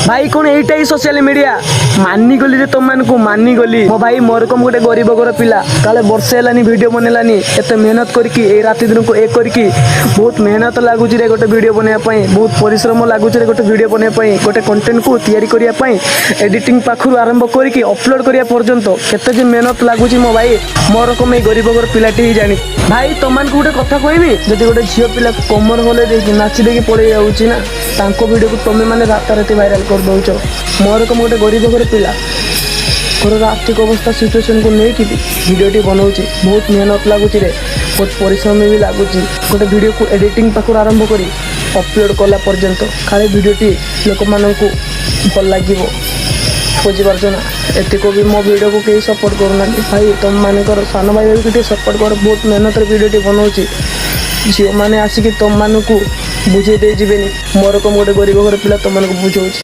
भाई कौन एटा ही social media मानिगली रे तुम मान को मानिगली मो भाई मोर कम गोटे गरीब घर पिला काले वर्षे हेलानी वीडियो बनेलानी एत मेहनत करके ए राति दिन को एक करके बहुत मेहनत लागुच रे गोटे वीडियो बनैया पई बहुत परिश्रम लागुच रे गोटे वीडियो बनैया पई गोटे कंटेंट को तैयारी करिया पई एडिटिंग पाखरु आरंभ करके अपलोड करिया पर्यंत केते जे मेहनत लागुच मो भाई मोर कम ए गरीब घर पिलाटी ही जानी भाई तुम मान को गोटे कथा कहबी जदि गोटे झियो पिला कमर होले देकी नाची देकी पड़े जाउची ना तांको वीडियो को तुम मैंने राताराति वायरल कर दौच मोर कम गोटे गरीब घर पिला घर आर्थिक अवस्था सिचुएसन को लेकिन वीडियोटी बनाऊँ बहुत मेहनत लगुच बहुत परिश्रम भी लगुच गोटे वीडियो को एडिटिंग पाखर आरंभ कर अपलोड कला पर्यंत खाली वीडियोटी लोक मान भल लगे बुझीपार ना एतिक भी मो वीडियो को कहीं सपोर्ट करूना भाई तुम मानकर सान भाई भी सपोर्ट कर बहुत मेहनत वीडियोटी बनाऊँ झील मैंने आसिक तुम मानक बुझे दे जीवेनि मोर कम गोटे गरीब घर पिला तुम बुझाऊँ।